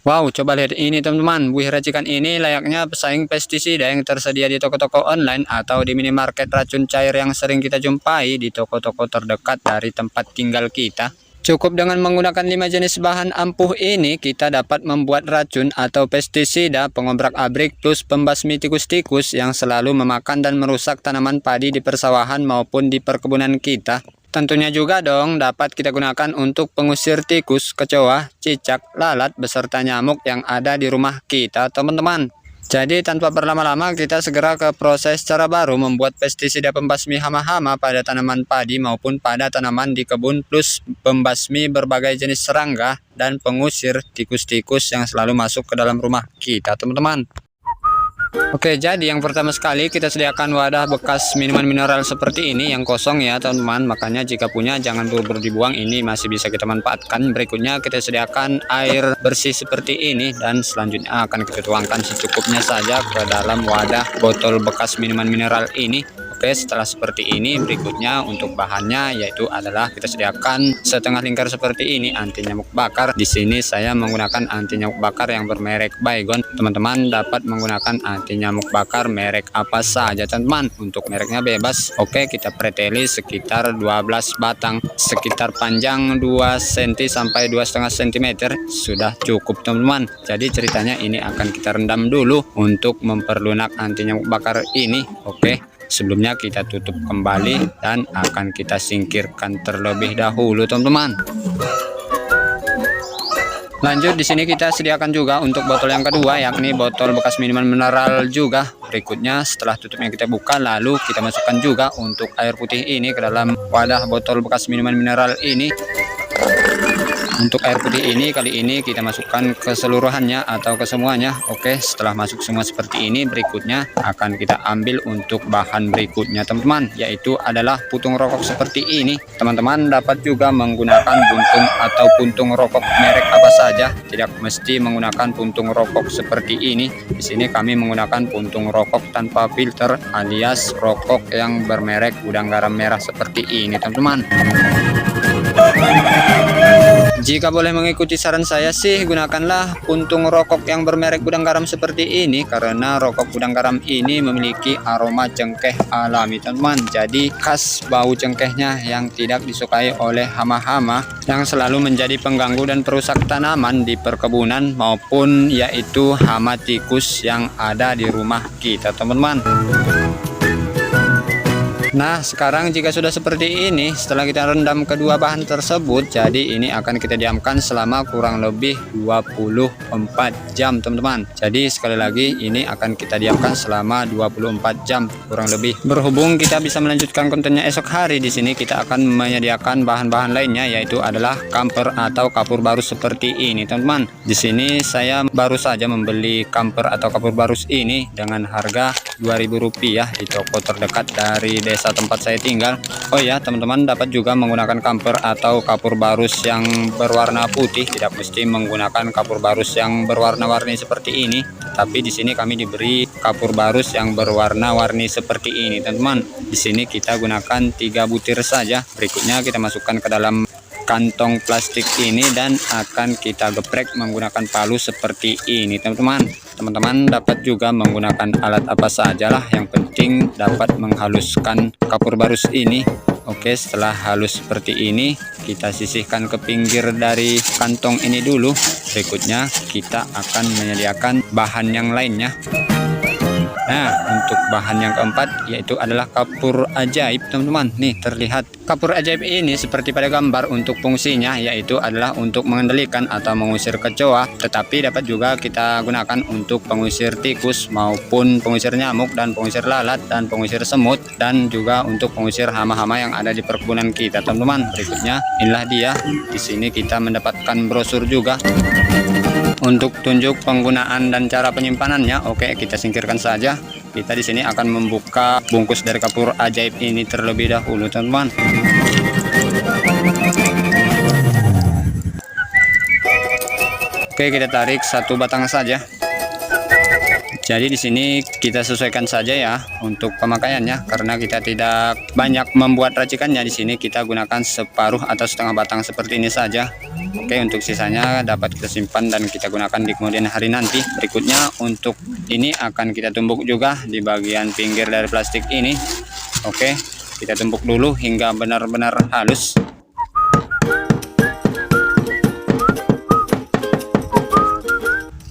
Wow, coba lihat ini teman-teman. Buih racikan ini layaknya pesaing pestisida yang tersedia di toko-toko online atau di minimarket racun cair yang sering kita jumpai di toko-toko terdekat dari tempat tinggal kita. Cukup dengan menggunakan 5 jenis bahan ampuh ini, kita dapat membuat racun atau pestisida pengobrak-abrik plus pembasmi tikus-tikus yang selalu memakan dan merusak tanaman padi di persawahan maupun di perkebunan kita. Tentunya juga dong dapat kita gunakan untuk pengusir tikus, kecoa, cicak, lalat, beserta nyamuk yang ada di rumah kita, teman-teman. Jadi tanpa berlama-lama kita segera ke proses cara baru membuat pestisida pembasmi hama-hama pada tanaman padi maupun pada tanaman di kebun plus pembasmi berbagai jenis serangga dan pengusir tikus-tikus yang selalu masuk ke dalam rumah kita, teman-teman. Oke, jadi yang pertama sekali kita sediakan wadah bekas minuman mineral seperti ini yang kosong ya teman-teman. Makanya jika punya jangan buru-buru dibuang, ini masih bisa kita manfaatkan. Berikutnya kita sediakan air bersih seperti ini dan selanjutnya akan kita tuangkan secukupnya saja ke dalam wadah botol bekas minuman mineral ini. Oke, setelah seperti ini berikutnya untuk bahannya yaitu adalah kita sediakan setengah lingkar seperti ini anti nyamuk bakar. Di sini saya menggunakan anti nyamuk bakar yang bermerek Baygon. Teman-teman dapat menggunakan anti nyamuk bakar merek apa saja teman-teman. Untuk mereknya bebas. Oke, kita preteli sekitar 12 batang, sekitar panjang 2 cm sampai 2,5 cm. Sudah cukup teman-teman. Jadi ceritanya ini akan kita rendam dulu untuk memperlunak anti nyamuk bakar ini. Oke. Sebelumnya kita tutup kembali dan akan kita singkirkan terlebih dahulu teman-teman. Lanjut di sini kita sediakan juga untuk botol yang kedua yakni botol bekas minuman mineral juga. Berikutnya setelah tutupnya kita buka lalu kita masukkan juga untuk air putih ini ke dalam wadah botol bekas minuman mineral ini. Untuk air putih ini kali ini kita masukkan keseluruhannya atau kesemuanya. Oke, setelah masuk semua seperti ini berikutnya akan kita ambil untuk bahan berikutnya teman-teman, yaitu adalah puntung rokok seperti ini. Teman-teman dapat juga menggunakan buntung atau puntung rokok merek apa saja, tidak mesti menggunakan puntung rokok seperti ini. Di sini kami menggunakan puntung rokok tanpa filter alias rokok yang bermerek Gudang Garam Merah seperti ini teman-teman. Jika boleh mengikuti saran saya sih, gunakanlah puntung rokok yang bermerek Gudang Garam seperti ini karena rokok Gudang Garam ini memiliki aroma cengkeh alami teman-teman. Jadi khas bau cengkehnya yang tidak disukai oleh hama-hama yang selalu menjadi pengganggu dan perusak tanaman di perkebunan maupun yaitu hama tikus yang ada di rumah kita teman-teman. Nah, sekarang jika sudah seperti ini, setelah kita rendam kedua bahan tersebut, jadi ini akan kita diamkan selama kurang lebih 24 jam, teman-teman. Jadi sekali lagi ini akan kita diamkan selama 24 jam kurang lebih. Berhubung kita bisa melanjutkan kontennya esok hari, di sini kita akan menyediakan bahan-bahan lainnya yaitu adalah kamper atau kapur barus seperti ini, teman-teman. Di sini saya baru saja membeli kamper atau kapur barus ini dengan harga Rp2.000 di toko terdekat dari desa tempat saya tinggal. Oh ya teman-teman, dapat juga menggunakan kamper atau kapur barus yang berwarna putih, tidak mesti menggunakan kapur barus yang berwarna-warni seperti ini. Tapi di sini kami diberi kapur barus yang berwarna-warni seperti ini teman-teman. Di sini kita gunakan 3 butir saja. Berikutnya kita masukkan ke dalam kantong plastik ini dan akan kita geprek menggunakan palu seperti ini teman-teman. Teman-teman dapat juga menggunakan alat apa sajalah, yang penting dapat menghaluskan kapur barus ini. Oke, setelah halus seperti ini kita sisihkan ke pinggir dari kantong ini dulu. Berikutnya kita akan menyediakan bahan yang lainnya. Nah, untuk bahan yang keempat yaitu adalah kapur ajaib teman-teman. Nih terlihat kapur ajaib ini seperti pada gambar. Untuk fungsinya yaitu adalah untuk mengendalikan atau mengusir kecoa, tetapi dapat juga kita gunakan untuk pengusir tikus maupun pengusir nyamuk dan pengusir lalat dan pengusir semut, dan juga untuk pengusir hama-hama yang ada di perkebunan kita teman-teman. Berikutnya inilah dia. Di sini kita mendapatkan brosur juga untuk tunjuk penggunaan dan cara penyimpanannya. Oke, kita singkirkan saja. Kita di sini akan membuka bungkus dari kapur ajaib ini terlebih dahulu, teman-teman. Oke, kita tarik 1 batang saja. Jadi di sini kita sesuaikan saja ya untuk pemakaiannya, karena kita tidak banyak membuat racikannya. Di sini kita gunakan separuh atau setengah batang seperti ini saja. Oke, untuk sisanya dapat kita simpan dan kita gunakan di kemudian hari nanti. Berikutnya untuk ini akan kita tumbuk juga di bagian pinggir dari plastik ini. Oke, kita tumbuk dulu hingga benar-benar halus.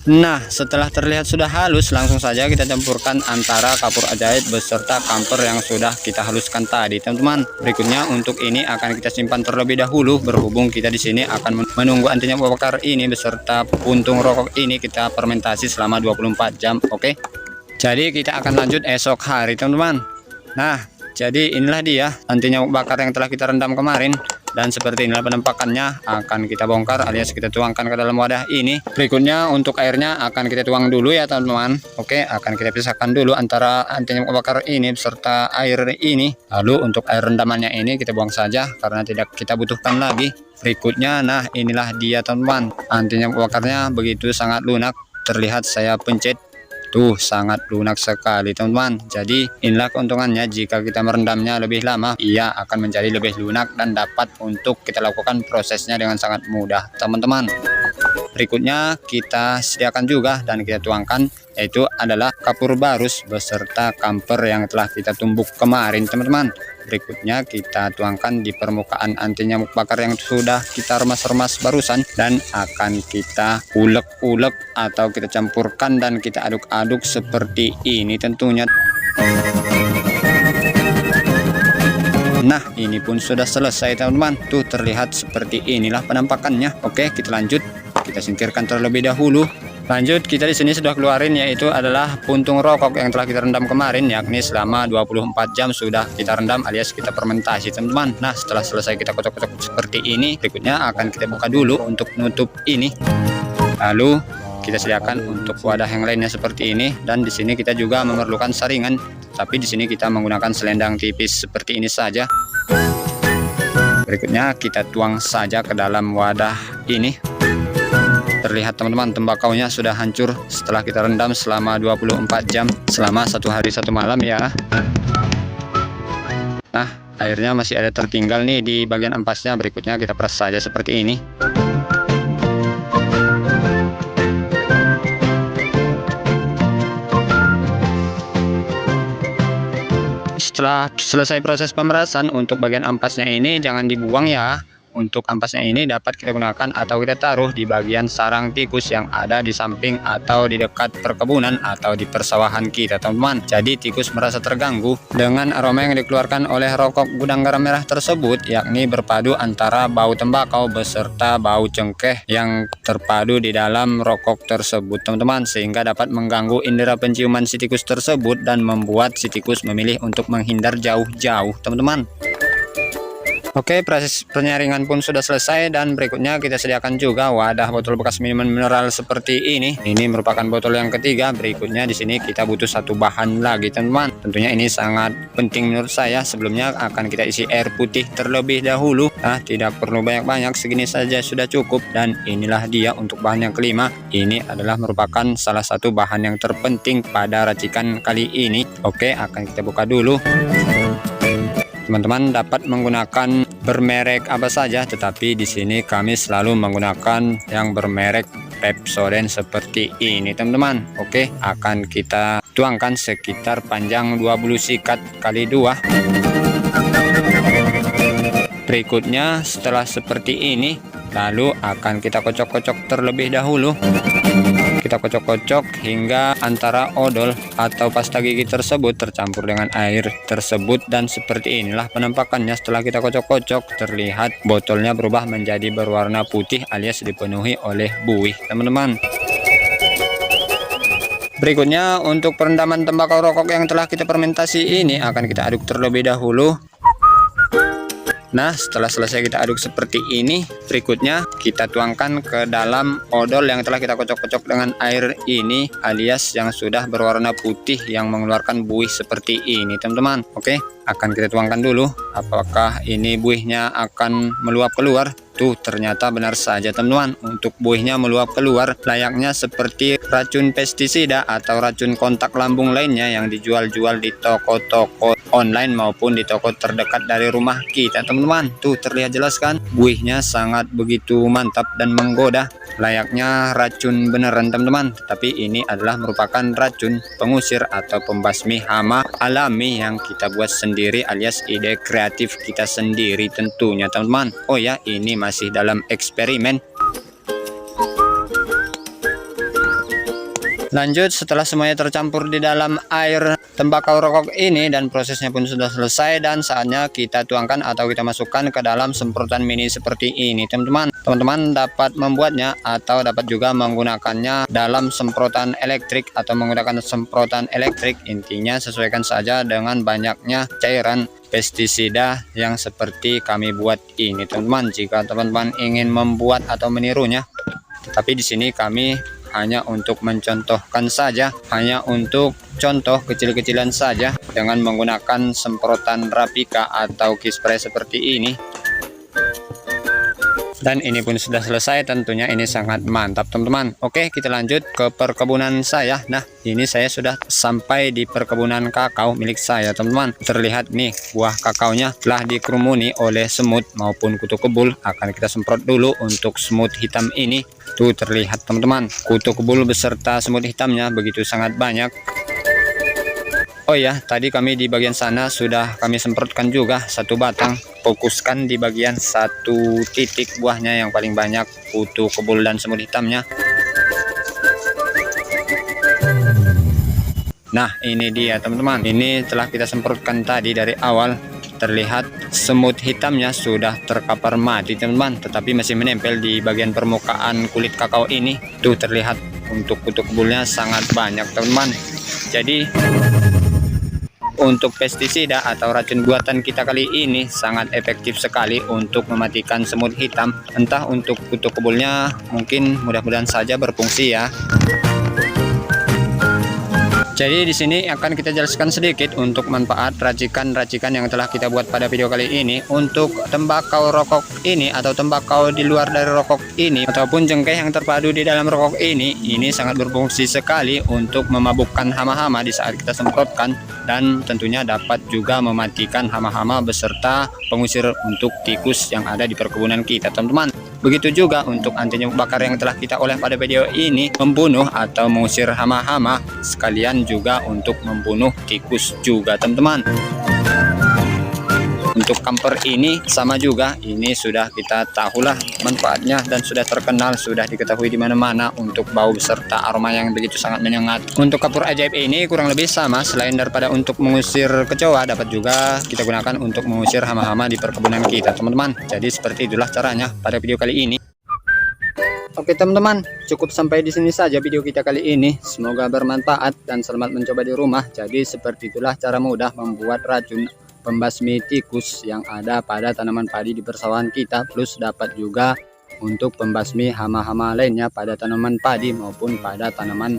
Nah, setelah terlihat sudah halus, langsung saja kita campurkan antara kapur ajaib beserta kamper yang sudah kita haluskan tadi, teman-teman. Berikutnya untuk ini akan kita simpan terlebih dahulu, berhubung kita di sini akan menunggu anti nyamuk bakar ini beserta puntung rokok ini kita fermentasi selama 24 jam. Oke. Jadi kita akan lanjut esok hari, teman-teman. Nah, jadi inilah dia anti nyamuk bakar yang telah kita rendam kemarin. Dan seperti inilah penampakannya, akan kita bongkar alias kita tuangkan ke dalam wadah ini. Berikutnya untuk airnya akan kita tuang dulu ya teman-teman. Oke, akan kita pisahkan dulu antara anti nyamuk bakar ini beserta air ini. Lalu untuk air rendamannya ini kita buang saja karena tidak kita butuhkan lagi. Berikutnya, nah inilah dia teman-teman, anti nyamuk bakarnya begitu sangat lunak. Terlihat saya pencet. Tuh, sangat lunak sekali teman-teman. Jadi inilah keuntungannya jika kita merendamnya lebih lama, ia akan menjadi lebih lunak dan dapat untuk kita lakukan prosesnya dengan sangat mudah teman-teman. Berikutnya kita sediakan juga dan kita tuangkan, yaitu adalah kapur barus beserta kamper yang telah kita tumbuk kemarin teman-teman. Berikutnya kita tuangkan di permukaan anti nyamuk bakar yang sudah kita remas-remas barusan dan akan kita ulek-ulek atau kita campurkan dan kita aduk-aduk seperti ini tentunya. Nah, ini pun sudah selesai teman-teman. Tuh, terlihat seperti inilah penampakannya. Oke, kita lanjut. Kita singkirkan terlebih dahulu. Lanjut, kita di sini sudah keluarin, yaitu adalah puntung rokok yang telah kita rendam kemarin, yakni selama 24 jam sudah kita rendam alias kita fermentasi teman-teman. Nah, setelah selesai kita kocok-kocok seperti ini, berikutnya akan kita buka dulu untuk nutup ini. Lalu kita sediakan untuk wadah yang lainnya seperti ini, dan di sini kita juga memerlukan saringan, tapi di sini kita menggunakan selendang tipis seperti ini saja. Berikutnya kita tuang saja ke dalam wadah ini. Terlihat teman-teman, tembakaunya sudah hancur setelah kita rendam selama 24 jam selama 1 hari 1 malam ya. Nah, airnya masih ada tertinggal nih di bagian ampasnya. Berikutnya kita peras saja seperti ini. Setelah selesai proses pemerasan, untuk bagian ampasnya ini jangan dibuang ya. Untuk ampasnya ini dapat kita gunakan atau kita taruh di bagian sarang tikus yang ada di samping atau di dekat perkebunan atau di persawahan kita teman-teman. Jadi tikus merasa terganggu dengan aroma yang dikeluarkan oleh rokok gudang garam merah tersebut, yakni berpadu antara bau tembakau beserta bau cengkeh yang terpadu di dalam rokok tersebut teman-teman, sehingga dapat mengganggu indera penciuman si tikus tersebut dan membuat si tikus memilih untuk menghindar jauh-jauh teman-teman. Oke, proses penyaringan pun sudah selesai dan berikutnya kita sediakan juga wadah botol bekas minuman mineral seperti ini. Ini merupakan botol yang ketiga. Berikutnya di sini kita butuh satu bahan lagi teman-teman. Tentunya ini sangat penting menurut saya. Sebelumnya akan kita isi air putih terlebih dahulu. Nah, tidak perlu banyak-banyak, segini saja sudah cukup. Dan inilah dia untuk bahan yang kelima. Ini adalah merupakan salah satu bahan yang terpenting pada racikan kali ini. Oke, akan kita buka dulu. Teman-teman dapat menggunakan bermerek apa saja, tetapi di sini kami selalu menggunakan yang bermerek Pepsodent seperti ini teman-teman. Oke, akan kita tuangkan sekitar panjang 20 sikat kali 2. Berikutnya setelah seperti ini, lalu akan kita kocok-kocok terlebih dahulu. Kita kocok-kocok hingga antara odol atau pasta gigi tersebut tercampur dengan air tersebut, dan seperti inilah penampakannya. Setelah kita kocok-kocok, terlihat botolnya berubah menjadi berwarna putih alias dipenuhi oleh buih teman-teman. Berikutnya untuk perendaman tembakau rokok yang telah kita fermentasi ini akan kita aduk terlebih dahulu. Nah, setelah selesai kita aduk seperti ini, berikutnya kita tuangkan ke dalam odol yang telah kita kocok-kocok dengan air ini alias yang sudah berwarna putih yang mengeluarkan buih seperti ini teman-teman. Oke, akan kita tuangkan dulu. Apakah ini buihnya akan meluap keluar? Tuh ternyata benar saja teman-teman, untuk buihnya meluap keluar layaknya seperti racun pestisida atau racun kontak lambung lainnya yang dijual-jual di toko-toko online maupun di toko terdekat dari rumah kita teman-teman. Tuh terlihat jelas kan, buihnya sangat begitu mantap dan menggoda, layaknya racun beneran teman-teman. Tapi ini adalah merupakan racun pengusir atau pembasmi hama alami yang kita buat sendiri alias ide kreatif kita sendiri tentunya teman-teman. Oh ya, ini masih dalam eksperimen. Lanjut, setelah semuanya tercampur di dalam air tembakau rokok ini dan prosesnya pun sudah selesai, dan saatnya kita tuangkan atau kita masukkan ke dalam semprotan mini seperti ini teman-teman. Teman-teman dapat membuatnya atau dapat juga menggunakannya dalam semprotan elektrik atau menggunakan semprotan elektrik. Intinya sesuaikan saja dengan banyaknya cairan pestisida yang seperti kami buat ini teman-teman. Jika teman-teman ingin membuat atau menirunya, tapi di sini kami hanya untuk mencontohkan saja, hanya untuk contoh kecil-kecilan saja dengan menggunakan semprotan Rapika atau kispray seperti ini. Dan ini pun sudah selesai, tentunya ini sangat mantap teman-teman. Oke, kita lanjut ke perkebunan saya. Nah, ini saya sudah sampai di perkebunan kakao milik saya teman-teman. Terlihat nih, buah kakaonya telah dikerumuni oleh semut maupun kutu kebul. Akan kita semprot dulu untuk semut hitam ini. Tuh terlihat teman-teman, kutu kebul beserta semut hitamnya begitu sangat banyak. Oh ya, tadi kami di bagian sana sudah kami semprotkan juga satu batang. Fokuskan di bagian satu titik buahnya yang paling banyak kutu kebul dan semut hitamnya. Nah, ini dia teman-teman. Ini telah kita semprotkan tadi dari awal. Terlihat semut hitamnya sudah terkapar mati teman-teman, tetapi masih menempel di bagian permukaan kulit kakao ini. Tuh terlihat untuk kutu kebulnya sangat banyak teman-teman. Jadi untuk pestisida atau racun buatan kita kali ini sangat efektif sekali untuk mematikan semut hitam. Entah untuk kutu kebulnya, mungkin mudah-mudahan saja berfungsi ya. Jadi di sini akan kita jelaskan sedikit untuk manfaat racikan-racikan yang telah kita buat pada video kali ini. Untuk tembakau rokok ini atau tembakau di luar dari rokok ini ataupun cengkeh yang terpadu di dalam rokok ini sangat berfungsi sekali untuk memabukkan hama-hama di saat kita semprotkan, dan tentunya dapat juga mematikan hama-hama beserta pengusir untuk tikus yang ada di perkebunan kita teman-teman. Begitu juga untuk anti nyamuk bakar yang telah kita olah pada video ini, membunuh atau mengusir hama-hama, sekalian juga untuk membunuh tikus juga teman-teman. Untuk camper ini sama juga, ini sudah kita tahulah manfaatnya dan sudah terkenal, sudah diketahui di mana-mana untuk bau beserta aroma yang begitu sangat menyengat. Untuk kapur ajaib ini kurang lebih sama, selain daripada untuk mengusir kecoa, dapat juga kita gunakan untuk mengusir hama-hama di perkebunan kita teman-teman. Jadi seperti itulah caranya pada video kali ini. Oke teman-teman, cukup sampai di sini saja video kita kali ini. Semoga bermanfaat dan selamat mencoba di rumah. Jadi seperti itulah cara mudah membuat racun pembasmi tikus yang ada pada tanaman padi di persawahan kita, plus dapat juga untuk pembasmi hama-hama lainnya pada tanaman padi maupun pada tanaman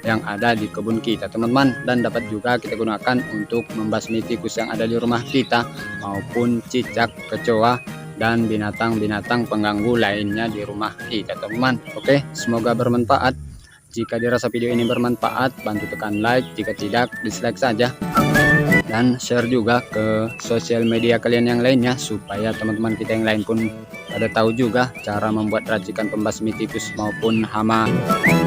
yang ada di kebun kita teman-teman. Dan dapat juga kita gunakan untuk membasmi tikus yang ada di rumah kita maupun cicak, kecoa, dan binatang-binatang pengganggu lainnya di rumah kita teman-teman. Oke, semoga bermanfaat. Jika dirasa video ini bermanfaat, bantu tekan like, jika tidak dislike saja, dan share juga ke sosial media kalian yang lainnya supaya teman-teman kita yang lain pun pada tahu juga cara membuat racikan pembasmi tikus maupun hama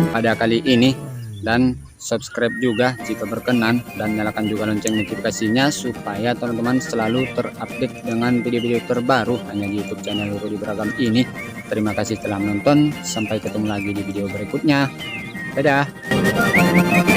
pada kali ini. Dan subscribe juga jika berkenan, dan nyalakan juga lonceng notifikasinya supaya teman-teman selalu terupdate dengan video-video terbaru hanya di YouTube channel Rudi Beragam ini. Terima kasih telah menonton, sampai ketemu lagi di video berikutnya. Dadah.